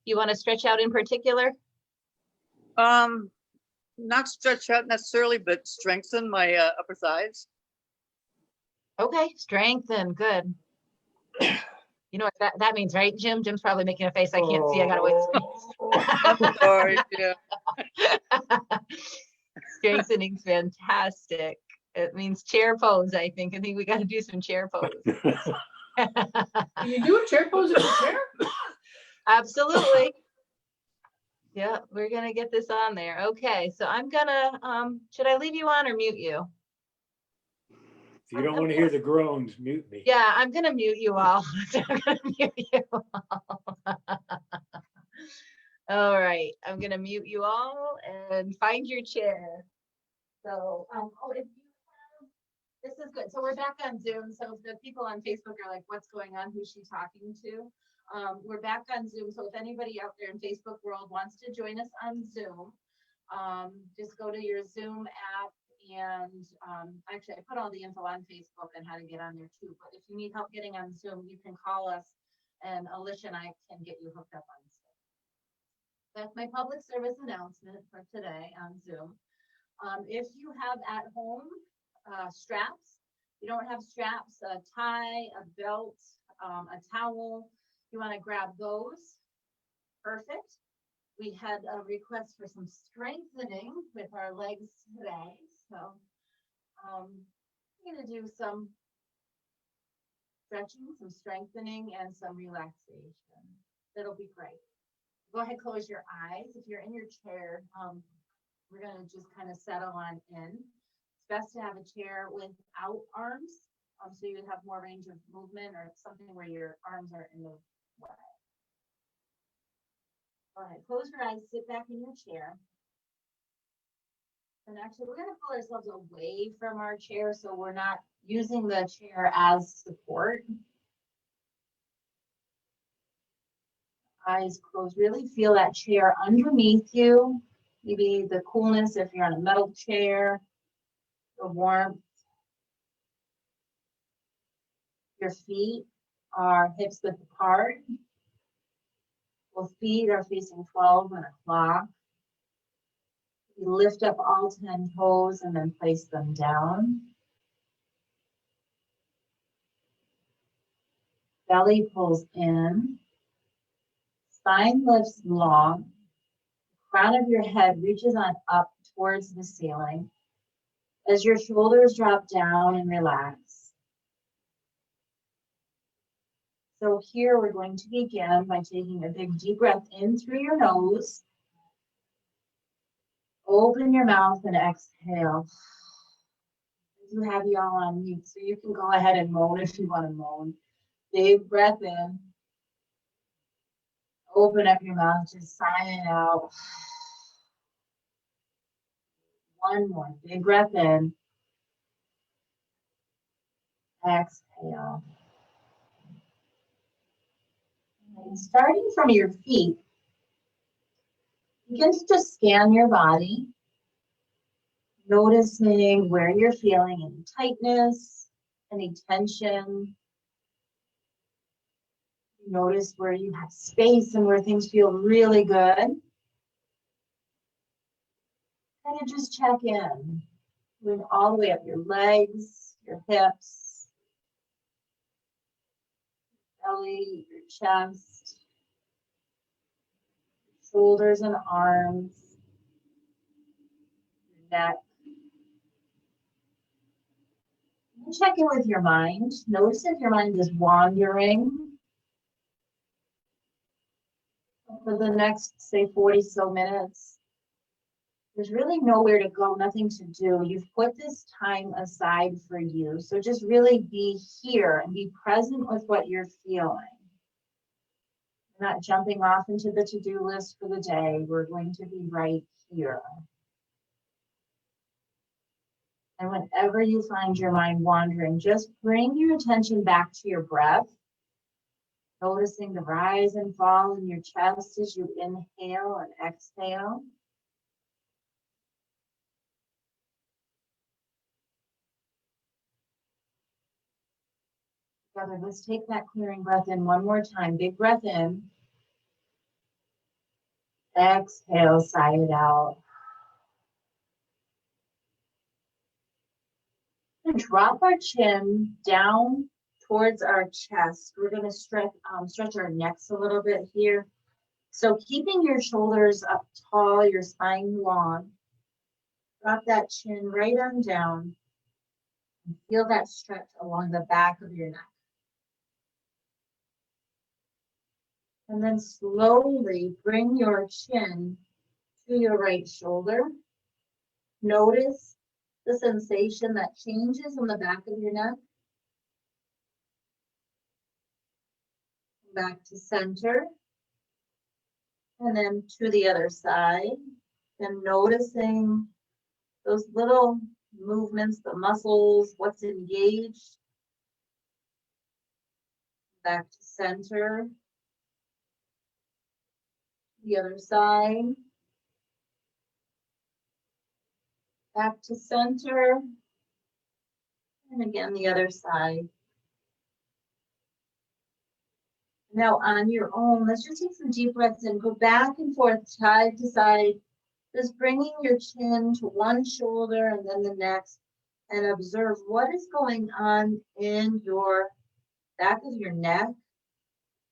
You want to stretch out in particular? Not stretch out necessarily, but strengthen my upper thighs. Okay, strengthen, good. You know what that means, right, Jim? Jim's probably making a face I can't see. I gotta wait. Sorry, yeah. Strengthening's fantastic. It means chair pose, I think. I think we got to do some chair pose. Can you do a chair pose in a chair? Absolutely. Yeah, we're gonna get this on there. Okay, so I'm gonna, should I leave you on or mute you? If you don't want to hear the groans, mute me. Yeah, I'm gonna mute you all. I'm gonna mute you all. All right, I'm gonna mute you all and find your chair. So, oh, if you have, this is good. So we're back on Zoom. So the people on Facebook are like, what's going on? Who's she talking to? We're back on Zoom. So if anybody out there in Facebook world wants to join us on Zoom, just go to your Zoom app. And actually, I put all the info on Facebook and how to get on there too. But if you need help getting on Zoom, you can call us and Alicia and I can get you hooked up on Zoom. That's my public service announcement for today on Zoom. If you have at home straps, you don't have straps, a tie, a belt, a towel, you want to grab those. Perfect. We had a request for some strengthening with our legs today. So I'm going to do some stretching, some strengthening, and some relaxation. That'll be great. Go ahead, close your eyes. If you're in your chair, we're going to just kind of settle on in. It's best to have a chair without arms, so you have more range of movement or something where your arms are in the way. All right, close your eyes, sit back in your chair. And actually, we're going to pull ourselves away from our chair so we're not using the chair as support. Eyes closed. Really feel that chair underneath you. Maybe the coolness if you're on a metal chair, the warmth. Your feet are hips width apart. Both feet are facing 12 on a clock. You lift up all 10 toes and then place them down. Belly pulls in. Spine lifts long. Crown of your head reaches on up towards the ceiling. As your shoulders drop down and relax. So here we're going to begin by taking a big deep breath in through your nose. Open your mouth and exhale. I do have you all on mute, so you can go ahead and moan if you want to moan. Big breath in. Open up your mouth, just sign it out. One more. Big breath in. Exhale. And starting from your feet, begin to just scan your body, noticing where you're feeling any tightness, any tension. Notice where you have space and where things feel really good. Kind of just check in, going all the way up your legs, your hips, belly, your chest, shoulders and arms, your neck. And check in with your mind. Notice if your mind is wandering. For the next, say, 40 so minutes, there's really nowhere to go, nothing to do. You've put this time aside for you. So just really be here and be present with what you're feeling. You're not jumping off into the to-do list for the day. We're going to be right here. And whenever you find your mind wandering, just bring your attention back to your breath. Noticing the rise and fall in your chest as you inhale and exhale. Together, let's take that clearing breath in one more time. Big breath in. Exhale, sigh it out. And drop our chin down towards our chest. We're going to stretch our necks a little bit here. So keeping your shoulders up tall, your spine long. Drop that chin right on down. And feel that stretch along the back of your neck. And then slowly bring your chin to your right shoulder. Notice the sensation that changes on the back of your neck. Back to center. And then to the other side. And noticing those little movements, the muscles, what's engaged. Back to center. The other side. Back to center. And again, the other side. Now on your own, let's just take some deep breaths in. Go back and forth, side to side. Just bringing your chin to one shoulder and then the next. And observe what is going on in your back of your neck.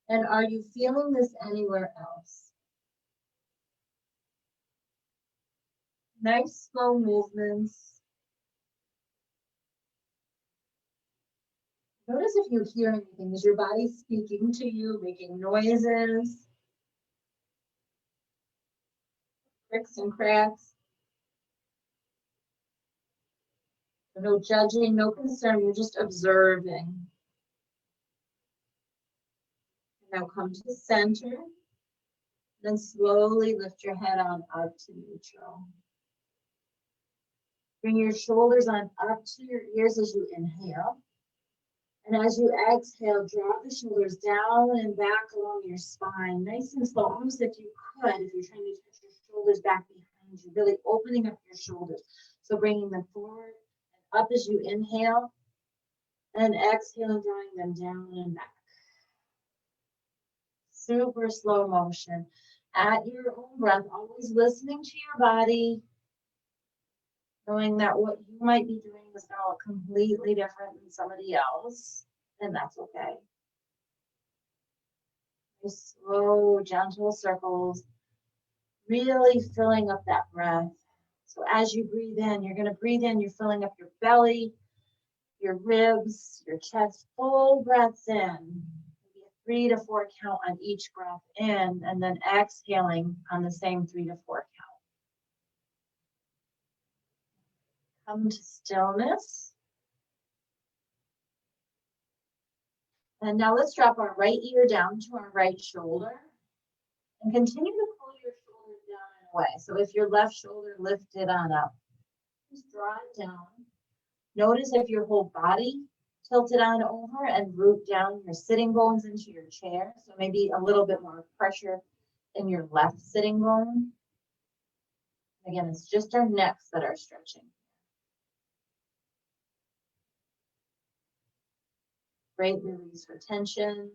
And are you feeling this anywhere else? Nice slow movements. Notice if you hear anything. Is your body speaking to you, making noises? Cricks and cracks? No judging, no concern. You're just observing. Now come to the center. Then slowly lift your head on up to neutral. Bring your shoulders on up to your ears as you inhale. And as you exhale, drop the shoulders down and back along your spine. Nice and slow, almost if you could, if you're trying to touch your shoulders back behind you, really opening up your shoulders. So bringing them forward and up as you inhale. And exhaling, drawing them down and back. Super slow motion. At your own breath, always listening to your body. Knowing that what you might be doing is going to look completely different than somebody else, and that's okay. Just slow, gentle circles, really filling up that breath. So as you breathe in, you're going to breathe in, you're filling up your belly, your ribs, your chest, full breaths in. Maybe a 3 to 4 count on each breath in, and then exhaling on the same 3 to 4 count. Come to stillness. And now let's drop our right ear down to our right shoulder and continue to pull your shoulders down and away. So if your left shoulder lifted on up, just draw it down. Notice if your whole body tilted on over and root down your sitting bones into your chair. So maybe a little bit more pressure in your left sitting bone. Again, it's just our necks that are stretching. Great release for tension.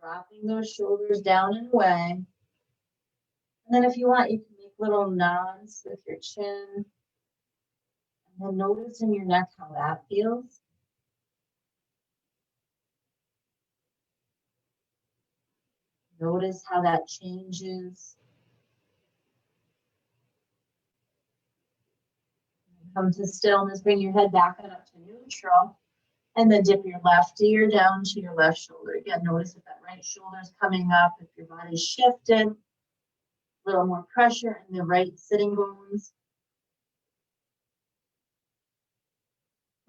Dropping those shoulders down and away. And then if you want, you can make little nods with your chin. And then notice in your neck how that feels. Notice how that changes. Come to stillness, bring your head back up to neutral. And then dip your left ear down to your left shoulder. Again, notice if that right shoulder is coming up, if your body's shifted. A little more pressure in the right sitting bones.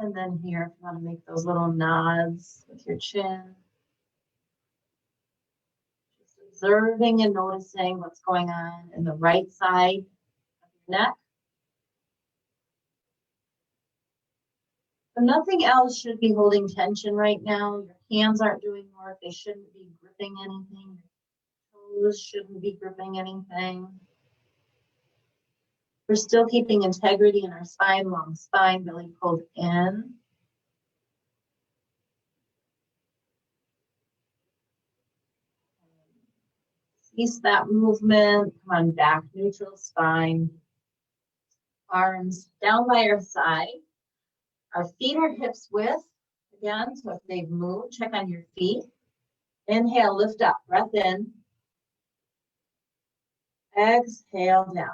And then here, if you want to make those little nods with your chin. Just observing and noticing what's going on in the right side of your neck. So nothing else should be holding tension right now. Your hands aren't doing work. They shouldn't be gripping anything. Your toes shouldn't be gripping anything. We're still keeping integrity in our spine, long spine, belly pulled in. Release that movement. Come on back, neutral spine. Arms down by your side. Our feet are hips width. Again, so if they've moved, check on your feet. Inhale, lift up, breath in. Exhale down.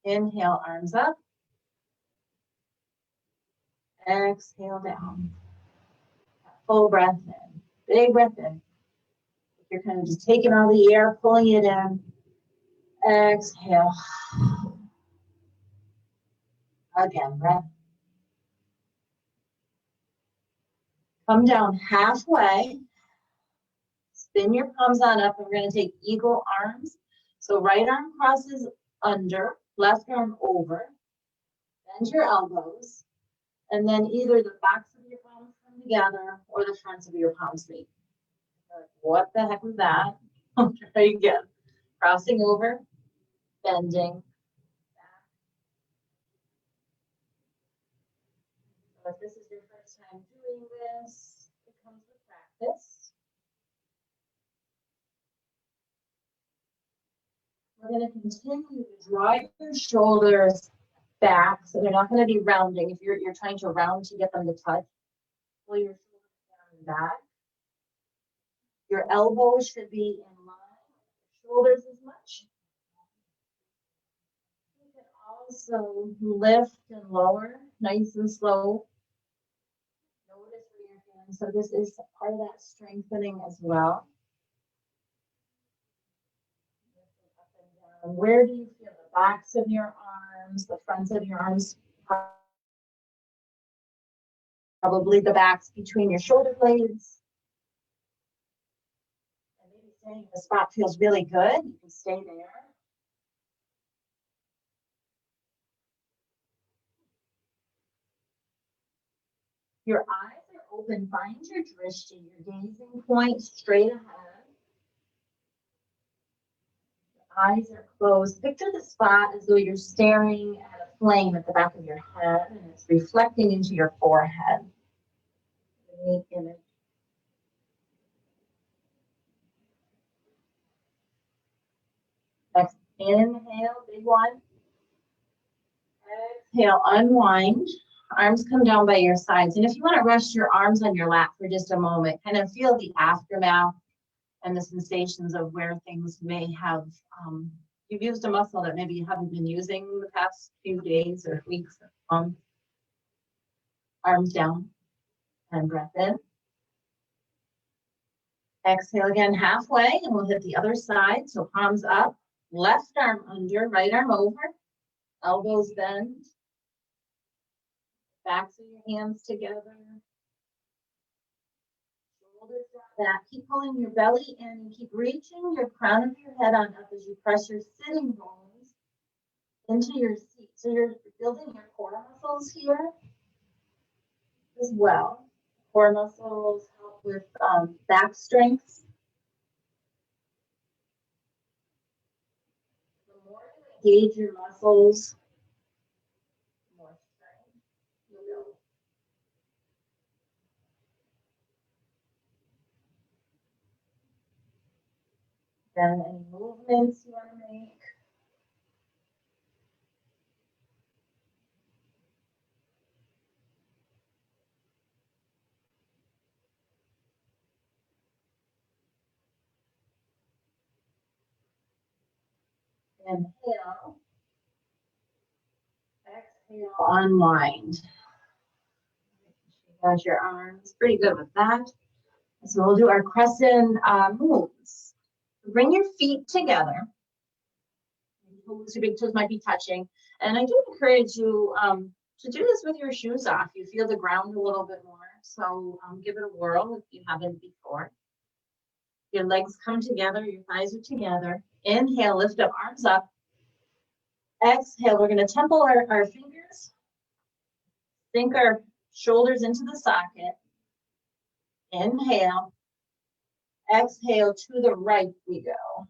Inhale, arms up. Exhale down. Full breath in. Big breath in. You're kind of just taking all the air, pulling it in. Exhale. Again, breath. Come down halfway. Spin your palms on up, and we're going to take eagle arms. So right arm crosses under, left arm over. Bend your elbows. And then either the backs of your palms come together or the fronts of your palms meet. What the heck was that? I'll try again. Crossing over, bending. So if this is your first time doing this, it comes with practice. We're going to continue to draw your shoulders back, so they're not going to be rounding. If you're trying to round to get them to touch, pull your shoulders down and back. Your elbows should be in line, shoulders as much. You can also lift and lower, nice and slow. Notice where your hands. So this is part of that strengthening as well. Where do you feel the backs of your arms, the fronts of your arms? Probably the backs between your shoulder blades. And maybe staying in the spot feels really good. You can stay there. Your eyes are open. Find your drishti, your gazing point straight ahead. Eyes are closed. Picture the spot as though you're staring at a flame at the back of your head, and it's reflecting into your forehead. Neat image. Next, inhale, big one. Exhale, unwind. Arms come down by your sides. And if you want to rest your arms on your lap for just a moment, kind of feel the aftermath and the sensations of where things may have, you've used a muscle that maybe you haven't been using the past few days or weeks or months. Arms down and breath in. Exhale again halfway, and we'll hit the other side. So palms up, left arm under, right arm over, elbows bend, backs of your hands together. Shoulders drop back. Keep pulling your belly in and keep reaching your crown of your head on up as you press your sitting bones into your seat. So you're building your core muscles here as well. Core muscles help with back strength. The more you engage your muscles, the more strength you build. Then any movements you want to make. Inhale. Exhale, unwind. Got your arms, pretty good with that. So we'll do our crescent moves. Bring your feet together. Your big toes might be touching. And I do encourage you to do this with your shoes off. You feel the ground a little bit more. So give it a whirl if you haven't before. Your legs come together, your thighs are together. Inhale, lift up, arms up. Exhale, we're going to temple our fingers. Sink our shoulders into the socket. Inhale. Exhale, to the right we go.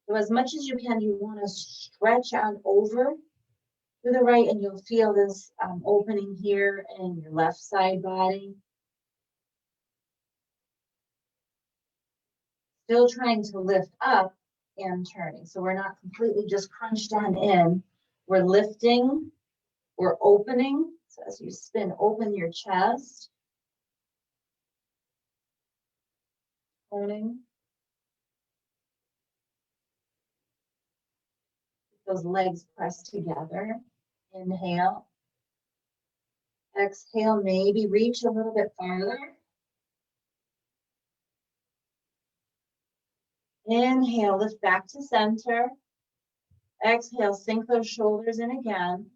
So as much as you can, you want to stretch out over to the right, and you'll feel this opening here in your left side body. Still trying to lift up and turning. So we're not completely just crunched on in. We're lifting, we're opening. So as you spin, open your chest. Turning. Those legs pressed together. Inhale. Exhale, maybe reach a little bit farther. Inhale, lift back to center. Exhale, sink those shoulders in again.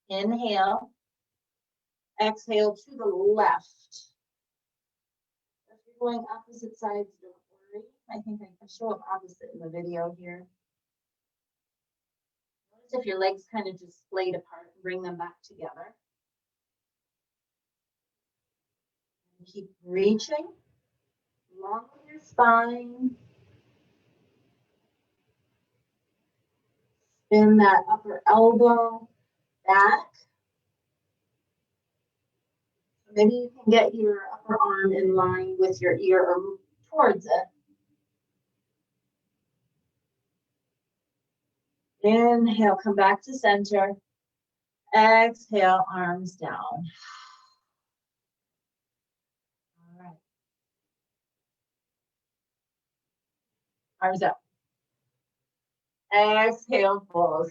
Inhale. Exhale to the left. If you're going opposite sides, don't worry. I think I can show up opposite in the video here. Notice if your legs kind of just splayed apart and bring them back together. And keep reaching. Long your spine. Spin that upper elbow back. Maybe you can get your upper arm in line with your ear or move towards it. Inhale, come back to center. Exhale, arms down. All right. Arms up. Exhale, fold.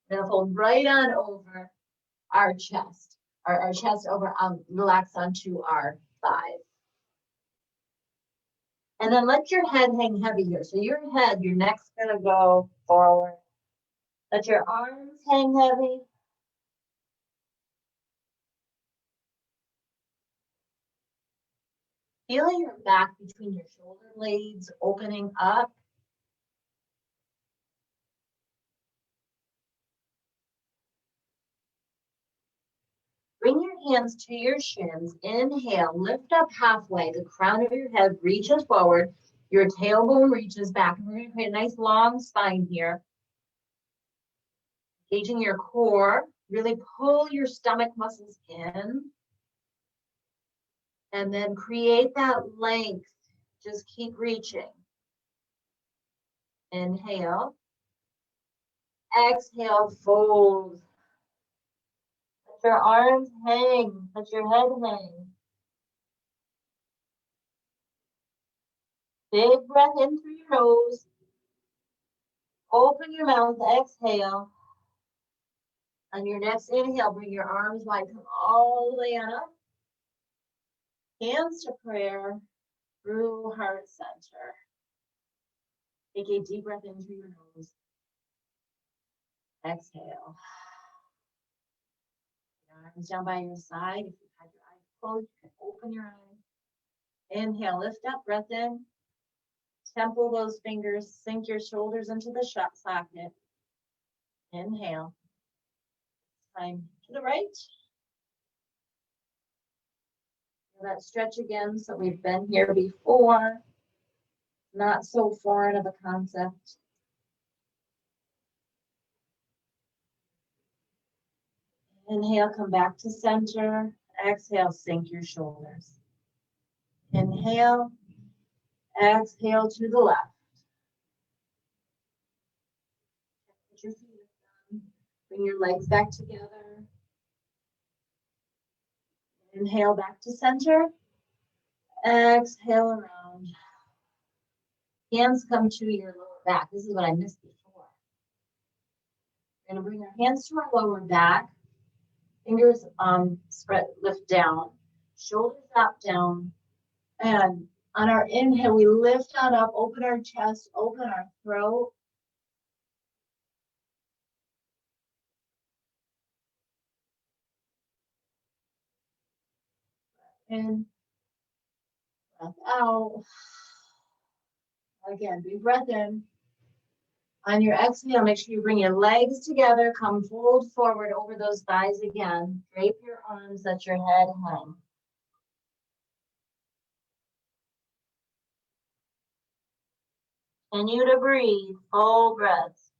Then fold right on over our chest. Our chest over, relax onto our thighs. And then let your head hang heavy here. So your head, your neck's gonna go forward. Let your arms hang heavy. Feel your back between your shoulder blades opening up. Bring your hands to your shins. Inhale, lift up halfway. The crown of your head reaches forward. Your tailbone reaches back. And we're going to create a nice long spine here. Engaging your core. Really pull your stomach muscles in. And then create that length. Just keep reaching. Inhale. Exhale, fold. Let your arms hang. Let your head hang. Big breath in through your nose. Open your mouth, exhale. On your next inhale, bring your arms wide, come all the way on up. Hands to prayer through heart center. Take a deep breath in through your nose. Exhale. Your arms down by your side. If you have your eyes closed, you can open your eyes. Inhale, lift up, breath in. Temple those fingers, sink your shoulders into the socket. Inhale. Time to the right. Feel that stretch again. So we've been here before. Not so foreign of a concept. Inhale, come back to center. Exhale, sink your shoulders. Inhale. Exhale to the left. Put your feet down. Bring your legs back together. Inhale back to center. Exhale around. Hands come to your lower back. This is what I missed before. We're going to bring our hands to our lower back. Fingers spread, lift down. Shoulders up, down. And on our inhale, we lift on up, open our chest, open our throat. In, breath out. Again, big breath in. On your exhale, make sure you bring your legs together, come fold forward over those thighs again. Drape your arms, let your head hang. Continue to breathe, full breaths.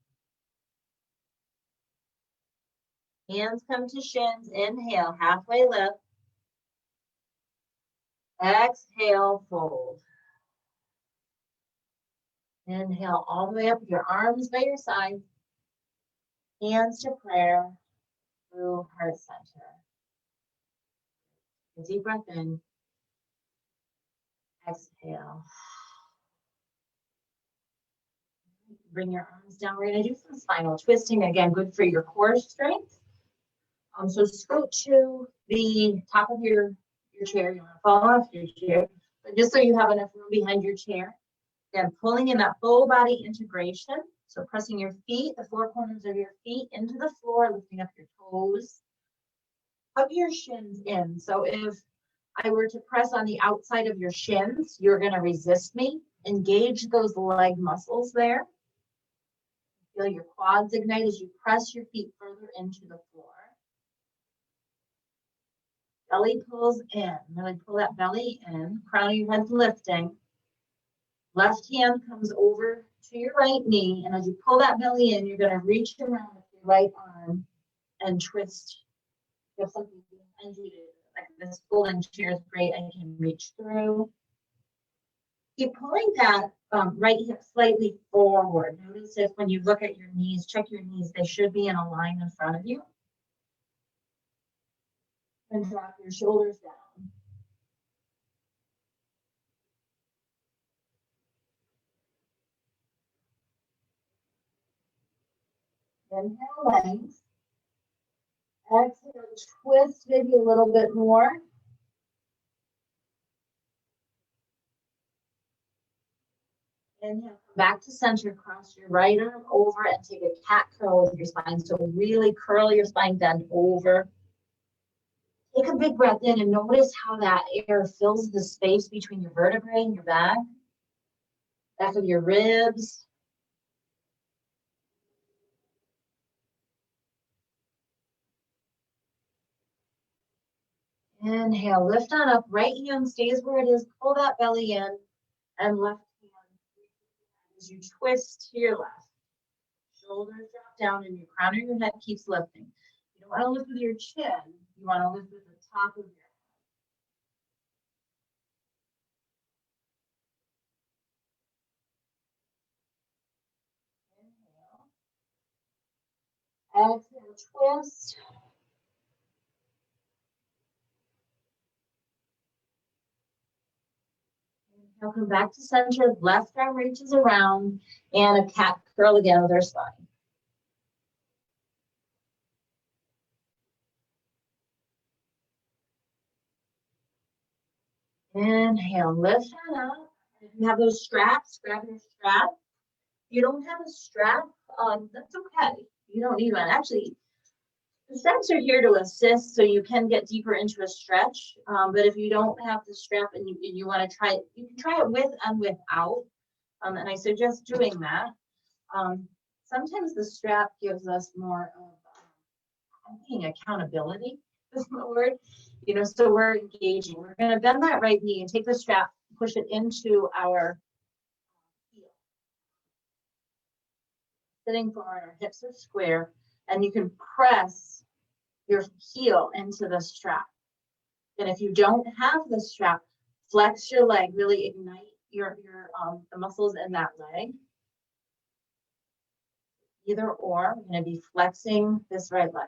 Hands come to shins, inhale, halfway lift. Exhale, fold. Inhale all the way up with your arms by your side. Hands to prayer through heart center. A deep breath in. Exhale. Bring your arms down. We're going to do some spinal twisting. Again, good for your core strength. So scoot to the top of your chair. You want to fall off your chair, but just so you have enough room behind your chair. Then pulling in that full body integration. So pressing your feet, the four corners of your feet into the floor, lifting up your toes. Hug your shins in. So if I were to press on the outside of your shins, you're going to resist me. Engage those leg muscles there. Feel your quads ignite as you press your feet further into the floor. Belly pulls in. Really pull that belly in. Crown of your head lifting. Left hand comes over to your right knee. And as you pull that belly in, you're going to reach around with your right arm and twist. If something behind you, like this folding chair is great. I can reach through. Keep pulling that right hip slightly forward. Notice if when you look at your knees, check your knees, they should be in a line in front of you. And drop your shoulders down. Inhale, length. Exhale, twist maybe a little bit more. Inhale, come back to center, cross your right arm over and take a cat curl with your spine. So really curl your spine, bend over. Take a big breath in and notice how that air fills the space between your vertebrae and your back of your ribs. Inhale, lift on up, right hand stays where it is, pull that belly in, and left hand as you twist to your left. Shoulders drop down and your crown of your head keeps lifting. You don't want to lift with your chin, you want to lift with the top of your head. Inhale. Exhale, twist. Now come back to center, left arm reaches around, and a cat curl again with our spine. Inhale, lift on up. If you have those straps, grab your strap. If you don't have a strap, that's okay. You don't need one. Actually, the straps are here to assist so you can get deeper into a stretch. But if you don't have the strap and you want to try it, you can try it with and without. And I suggest doing that. Sometimes the strap gives us more of accountability, is the word. So we're engaging. We're going to bend that right knee and take the strap, push it into our heel. Sitting forward, our hips are square, and you can press your heel into the strap. And if you don't have the strap, flex your leg, really ignite the muscles in that leg. Either or, we're going to be flexing this right leg.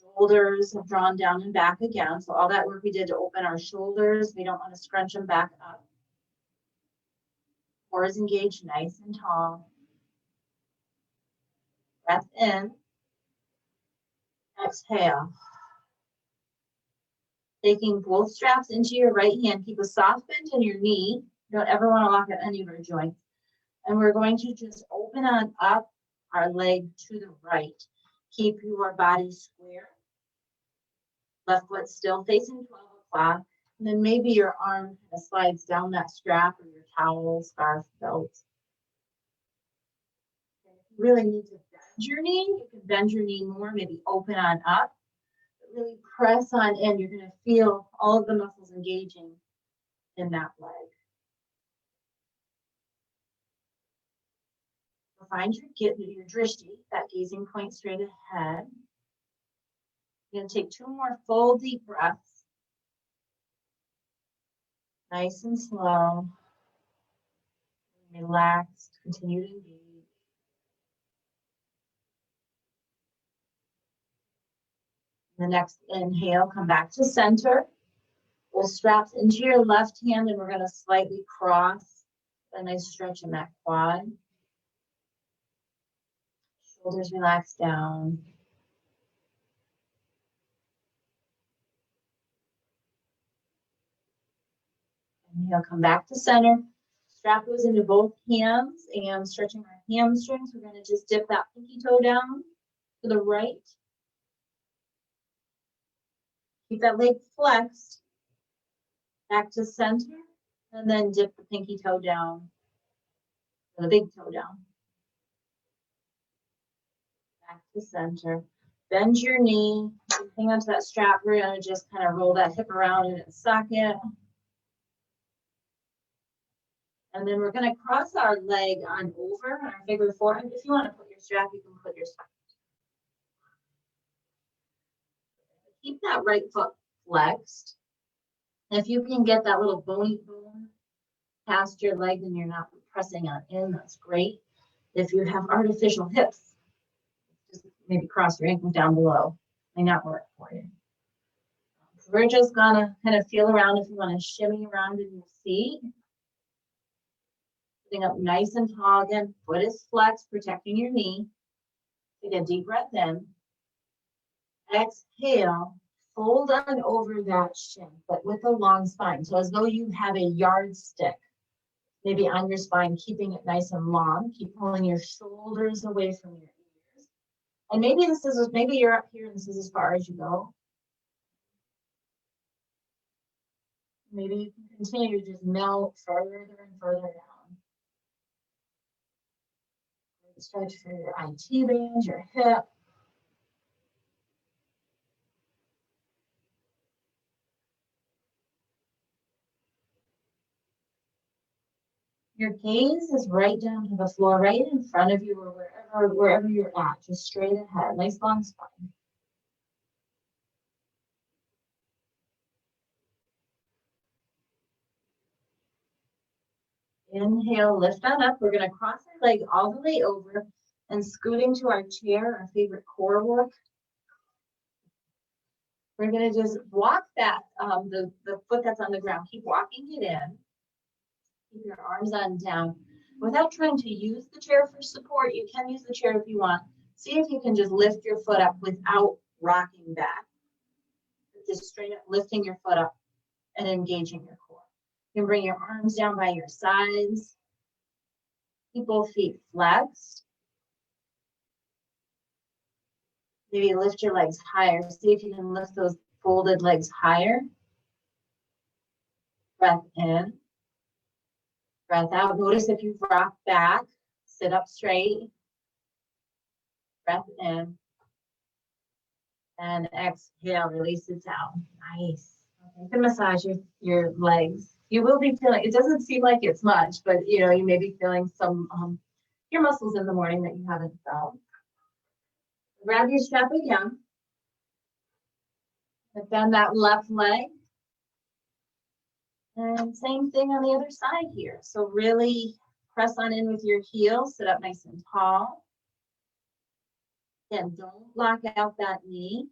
Shoulders have drawn down and back again. So all that work we did to open our shoulders, we don't want to scrunch them back up. Core is engaged, nice and tall. Breath in. Exhale. Taking both straps into your right hand. Keep a soft bend in your knee. You don't ever want to lock at any of your joints. And we're going to just open on up our leg to the right. Keep your body square. Left foot still facing 12 o'clock. And then maybe your arm kind of slides down that strap or your towel, scarf, belt. And if you really need to bend your knee, you can bend your knee more, maybe open on up. But really press on in. You're going to feel all of the muscles engaging in that leg. Find your drishti, that gazing point straight ahead. You're going to take 2 more full deep breaths. Nice and slow. Relaxed, continue to engage. The next inhale, come back to center. Pull straps into your left hand and we're going to slightly cross. A nice stretch in that quad. Shoulders relax down. Inhale, come back to center. Strap goes into both hands and stretching our hamstrings. We're going to just dip that pinky toe down to the right. Keep that leg flexed. Back to center. And then dip the pinky toe down. Or the big toe down. Back to center. Bend your knee. Hang onto that strap. We're going to just kind of roll that hip around in a socket. And then we're going to cross our leg on over on our figure four. And if you want to put your strap, you can put your strap. Keep that right foot flexed. And if you can get that little bony bone past your leg and you're not pressing on in, that's great. If you have artificial hips, just maybe cross your ankle down below. May not work for you. So we're just gonna kind of feel around if you want to shimmy around in your seat. Sitting up nice and tall again. Foot is flexed, protecting your knee. Take a deep breath in. Exhale. Fold on over that shin, but with a long spine. So as though you have a yardstick, maybe on your spine, keeping it nice and long. Keep pulling your shoulders away from your ears. And maybe you're up here and this is as far as you go. Maybe you can continue to just melt further and further down. Stretch for your IT band, your hip. Your gaze is right down to the floor, right in front of you or wherever you're at, just straight ahead, nice long spine. Inhale, lift on up. We're going to cross our leg all the way over and scooting to our chair, our favorite core work. We're going to just walk that, the foot that's on the ground, keep walking it in. Keep your arms on down. Without trying to use the chair for support, you can use the chair if you want. See if you can just lift your foot up without rocking back. Just straight up lifting your foot up and engaging your core. You can bring your arms down by your sides. Keep both feet flexed. Maybe lift your legs higher. See if you can lift those folded legs higher. Breath in. Breath out. Notice if you rock back, sit up straight. Breath in. And exhale, release it down. Nice. Okay. You can massage your legs. You will be feeling, it doesn't seem like it's much, but you may be feeling some your muscles in the morning that you haven't felt. Grab your strap again. And bend that left leg. And same thing on the other side here. So really press on in with your heels, sit up nice and tall. Again, don't lock out that knee.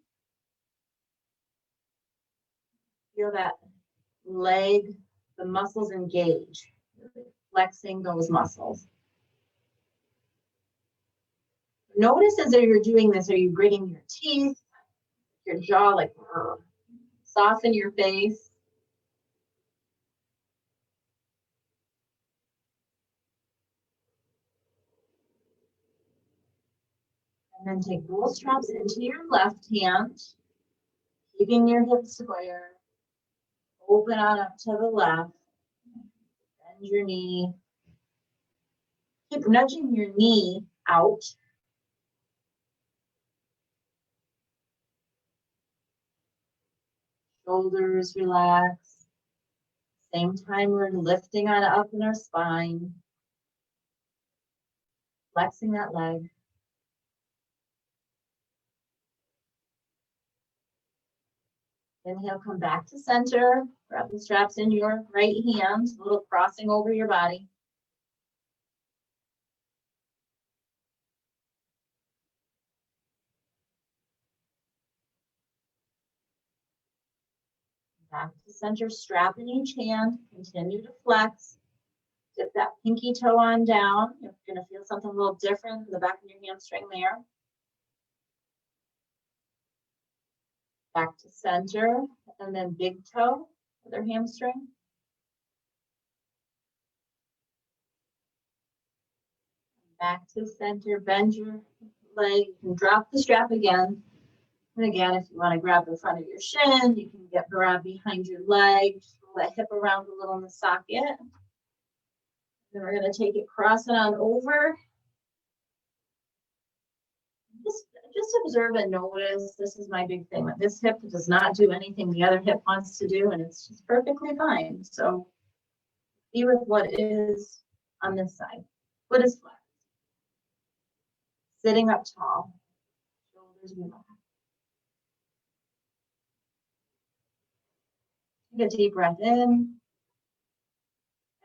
Feel that leg, the muscles engage, flexing those muscles. Notice as you're doing this, are you gritting your teeth, your jaw, like soften your face. And then take both straps into your left hand, keeping your hips square. Open on up to the left. Bend your knee. Keep nudging your knee out. Shoulders relax. Same time we're lifting on up in our spine. Flexing that leg. Inhale, come back to center. Grab the straps in your right hand, a little crossing over your body. Back to center, strap in each hand, continue to flex. Dip that pinky toe on down. You're gonna feel something a little different in the back of your hamstring there. Back to center, and then big toe, other hamstring. Back to center, bend your leg, you can drop the strap again. And again, if you want to grab the front of your shin, you can grab behind your leg, roll that hip around a little in the socket. Then we're going to take it, cross it on over. Just observe and notice. This is my big thing. This hip does not do anything the other hip wants to do, and it's just perfectly fine. So be with what is on this side. Foot is flat. Sitting up tall. Shoulders relaxed. Take a deep breath in.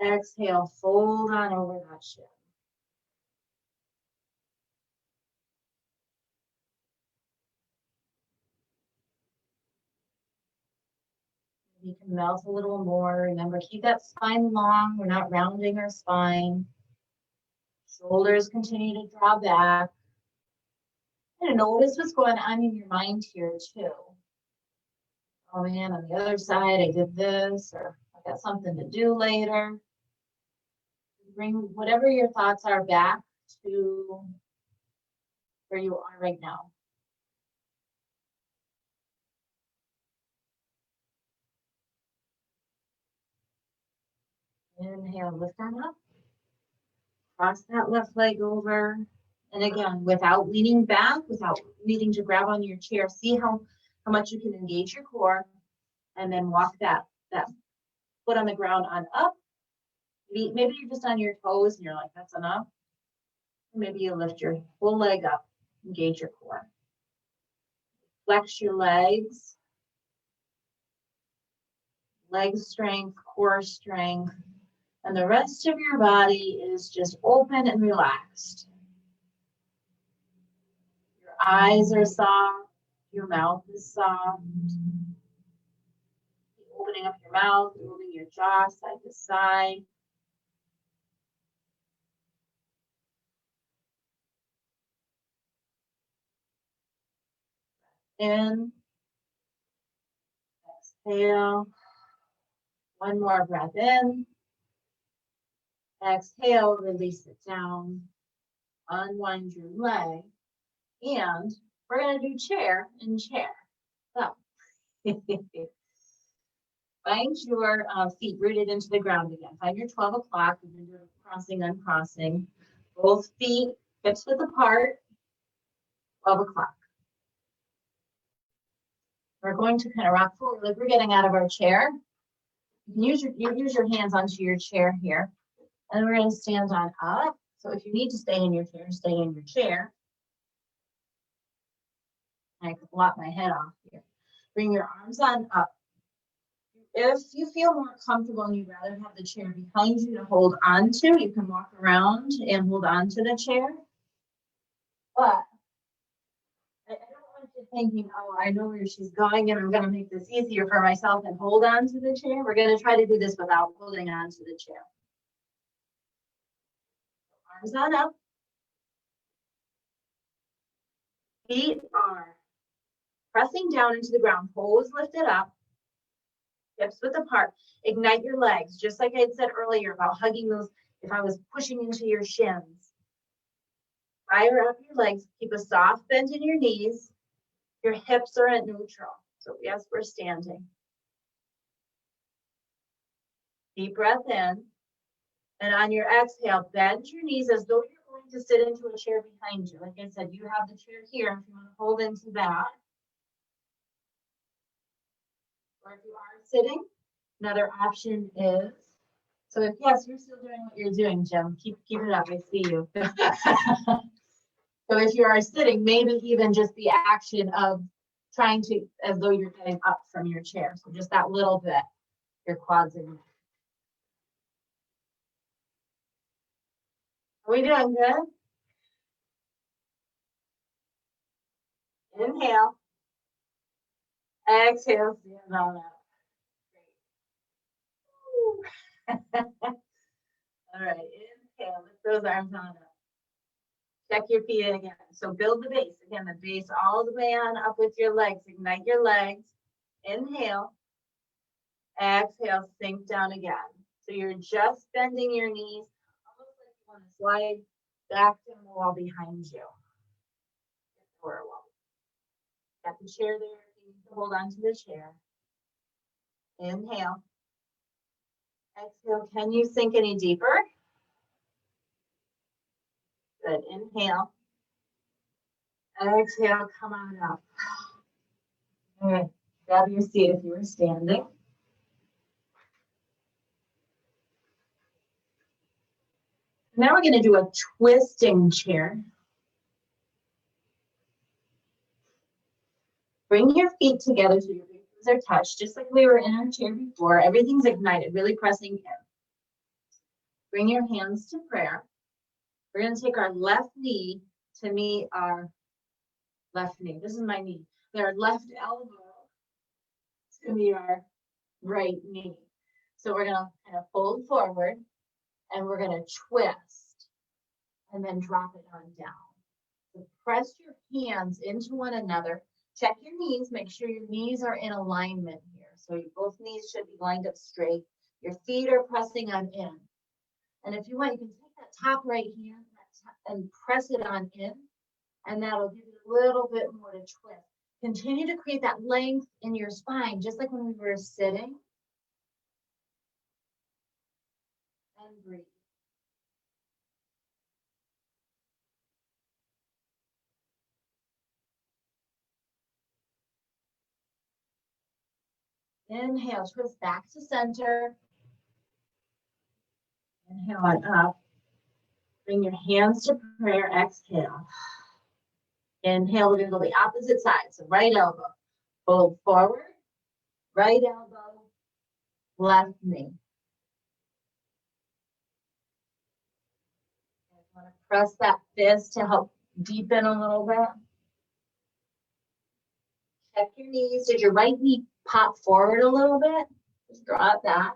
Exhale, fold on over that shin. You can melt a little more. Remember, keep that spine long. We're not rounding our spine. Shoulders continue to draw back. And notice what's going on in your mind here too. Oh man, on the other side, I did this, or I got something to do later. Bring whatever your thoughts are back to where you are right now. Inhale, lift on up. Cross that left leg over. And again, without leaning back, without needing to grab on your chair, see how much you can engage your core. And then walk that foot on the ground on up. Maybe you're just on your toes and you're like, that's enough. Maybe you lift your whole leg up, engage your core. Flex your legs. Leg strength, core strength. And the rest of your body is just open and relaxed. Your eyes are soft. Your mouth is soft. Opening up your mouth, moving your jaw side to side. In. Exhale. One more breath in. Exhale, release it down. Unwind your leg. And we're going to do chair and chair. So, find your feet rooted into the ground again. Find your 12 o'clock. We're going to do crossing, uncrossing. Both feet, hips width apart. 12 o'clock. We're going to kind of rock forward like we're getting out of our chair. You can use your hands onto your chair here. And we're going to stand on up. So if you need to stay in your chair, stay in your chair. I could blot my head off here. Bring your arms on up. If you feel more comfortable and you'd rather have the chair behind you to hold on to, you can walk around and hold on to the chair. But I don't want you thinking, oh, I know where she's going and I'm going to make this easier for myself and hold on to the chair. We're going to try to do this without holding on to the chair. Arms on up. Feet are pressing down into the ground. Toes lifted up. Hips width apart. Ignite your legs, just like I had said earlier about hugging those, if I was pushing into your shins. Fire up your legs. Keep a soft bend in your knees. Your hips are at neutral. So yes, we're standing. Deep breath in. And on your exhale, bend your knees as though you're going to sit into a chair behind you. Like I said, you have the chair here if you want to hold into that. Or if you are sitting, another option is, so if yes, you're still doing what you're doing, Jim, keep it up, I see you. So if you are sitting, maybe even just the action of trying to, as though you're getting up from your chair. So just that little bit, your quads are. Are we doing good? Inhale. Exhale, stand on up. All right, inhale, lift those arms on up. Check your feet in again. So build the base. Again, the base all the way on up with your legs. Ignite your legs. Inhale. Exhale, sink down again. So you're just bending your knees, almost like you want to slide back down the wall behind you. Or a wall. Got the chair there. You need to hold on to the chair. Inhale. Exhale. Can you sink any deeper? Good. Inhale. Exhale. Come on up. All right. Grab your seat if you were standing. Now we're going to do a twisting chair. Bring your feet together so your knees are touched, just like we were in our chair before. Everything's ignited, really pressing in. Bring your hands to prayer. We're going to take our left knee to meet our left knee. This is my knee. Our left elbow to meet our right knee. So we're going to kind of fold forward and we're going to twist and then drop it on down. So press your hands into one another. Check your knees. Make sure your knees are in alignment here. So both knees should be lined up straight. Your feet are pressing on in. And if you want, you can take that top right hand and press it on in. And that'll give you a little bit more to twist. Continue to create that length in your spine, just like when we were sitting. And breathe. Inhale, twist back to center. Inhale on up. Bring your hands to prayer. Exhale. Inhale, we're going to go the opposite side. So right elbow, fold forward. Right elbow, left knee. I want to press that fist to help deepen a little bit. Check your knees. Did your right knee pop forward a little bit? Just draw it back.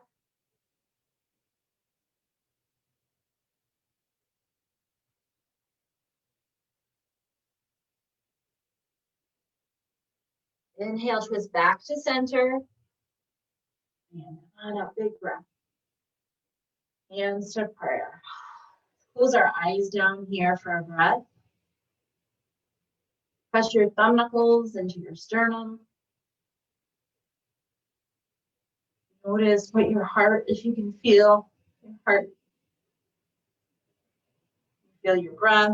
Inhale, twist back to center. And on up, big breath. Hands to prayer. Close our eyes down here for a breath. Press your thumb knuckles into your sternum. Notice what your heart, if you can feel your heart. Feel your breath.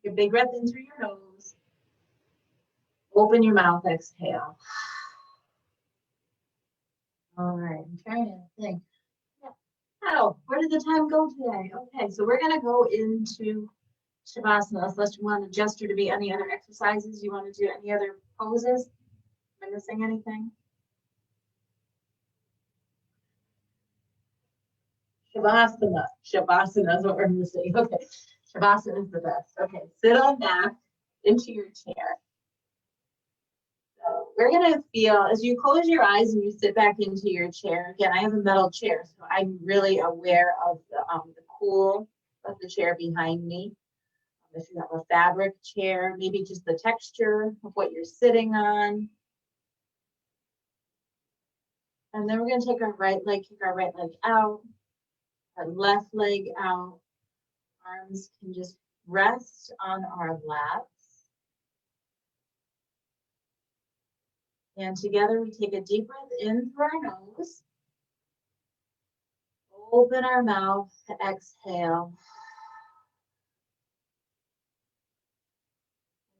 Take a big breath in through your nose. Open your mouth, exhale. All right, I'm trying to think. Oh, where did the time go today? Okay, so we're gonna go into Shavasana. Unless you want to gesture to be any other exercises, you want to do any other poses? Am I missing anything? Shavasana. Shavasana is what we're missing. Okay, Shavasana is the best. Okay, sit on back into your chair. So we're gonna feel, as you close your eyes and you sit back into your chair, again, I have a metal chair, so I'm really aware of the cool of the chair behind me. If you have a fabric chair, maybe just the texture of what you're sitting on. And then we're gonna take our right leg, kick our right leg out, our left leg out. Arms can just rest on our laps. And together we take a deep breath in through our nose. Open our mouth to exhale.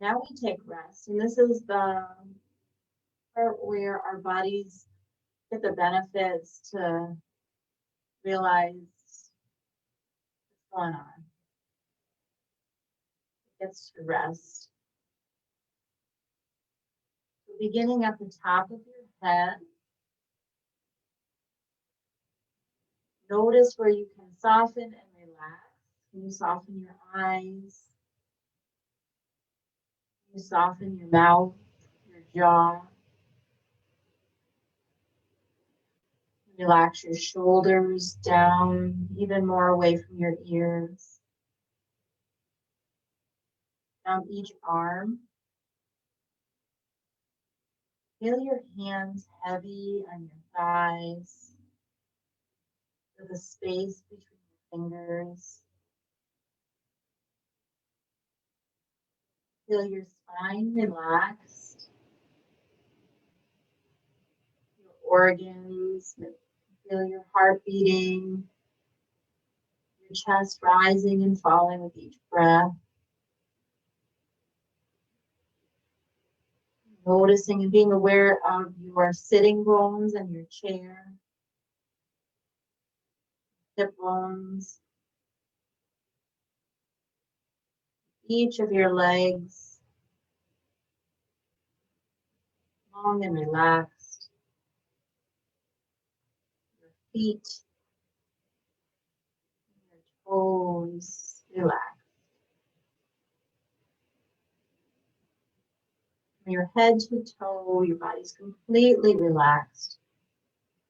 Now we take rest. And this is the part where our bodies get the benefits to realize what's going on. It gets to rest. Beginning at the top of your head. Notice where you can soften and relax. Can you soften your eyes? Can you soften your mouth, your jaw? Relax your shoulders down even more away from your ears. Down each arm. Feel your hands heavy on your thighs. Feel the space between your fingers. Feel your spine relaxed. Your organs. Feel your heart beating. Your chest rising and falling with each breath. Noticing and being aware of your sitting bones and your chair, hip bones, each of your legs, long and relaxed, your feet, your toes, relaxed. From your head to toe, your body's completely relaxed.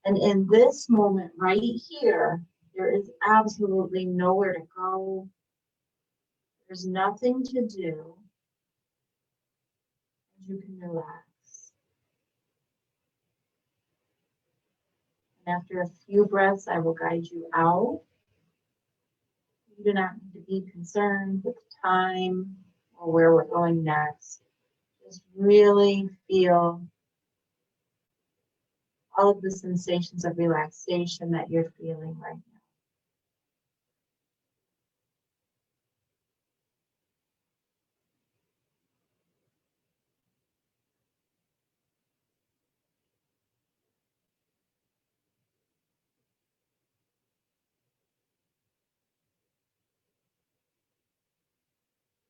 And in this moment right here, there is absolutely nowhere to go. There's nothing to do. You can relax. And after a few breaths, I will guide you out. You do not need to be concerned with the time or where we're going next. Just really feel all of the sensations of relaxation that you're feeling right now.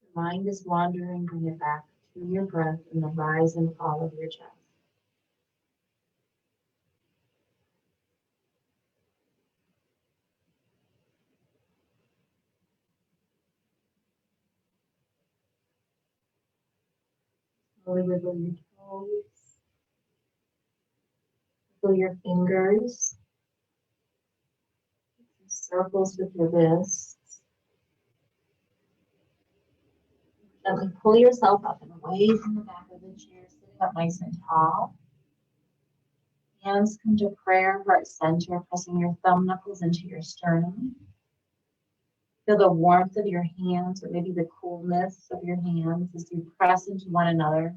Your mind is wandering, bring it back to your breath and the rise and fall of your chest. Slowly wiggle your toes, wiggle your fingers, circles with your wrists. Gently pull yourself up and away from the back of the chair, sitting up nice and tall. Hands come to prayer, heart center, pressing your thumb knuckles into your sternum. Feel the warmth of your hands, or maybe the coolness of your hands as you press into one another.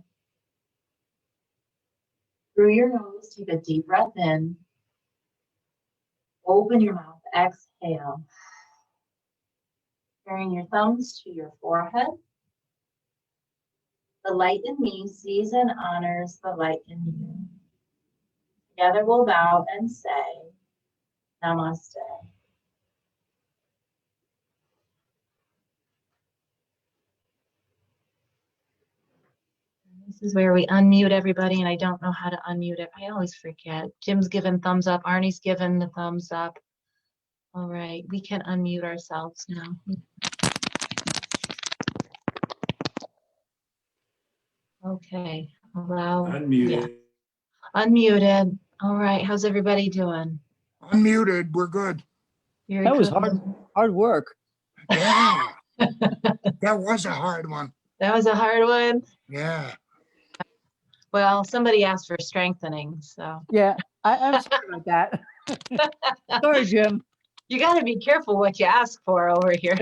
Through your nose, take a deep breath in. Open your mouth, exhale. Carrying your thumbs to your forehead. The light in me sees and honors the light in you. Together we'll bow and say, Namaste. This is where we unmute everybody, and I don't know how to unmute it. I always forget. Jim's given thumbs up. Arnie's given the thumbs up. All right, we can unmute ourselves now. Okay, allow. Unmuted. Unmuted. All right, how's everybody doing? Unmuted, we're good. Very That was good. hard work. Yeah, that was a hard one. That was a hard one. Yeah. Well, somebody asked for strengthening, so Yeah, I'm sorry about that. Sorry, Jim. you got to be careful what you ask for over here.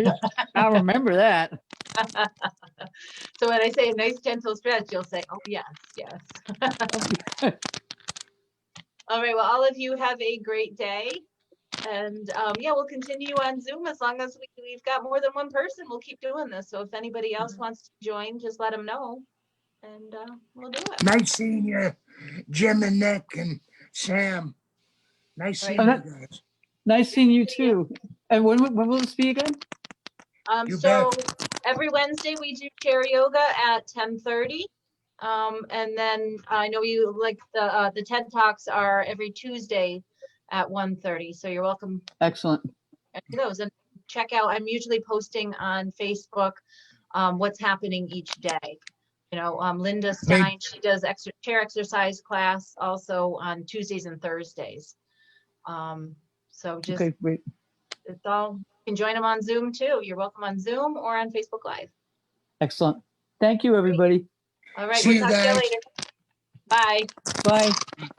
I'll remember that. So when I say a nice gentle stretch, you'll say, "Oh yes, yes." All right. Well, all of you have a great day, and yeah, we'll continue on Zoom as long as we've got more than one person. We'll keep doing this. So if anybody else wants to join, just let them know, and we'll do it. Nice seeing you, Jim and Nick and Sam. Nice seeing you guys. Nice seeing you too. And when will this be again? You So bet. every Wednesday we do chair yoga at 10:30. And then I know you like the TED Talks are every Tuesday at 1:30. So you're welcome Excellent. to those, and check out. I'm usually posting on Facebook what's happening each day. You know, Linda Stein, she does chair exercise class also on Tuesdays and Thursdays. So just, Okay, great. it's all, you can join them on Zoom too. You're welcome on Zoom or on Facebook Live. Excellent. Thank you, everybody. All right, See we'll you talk to you guys. later. Bye. Bye.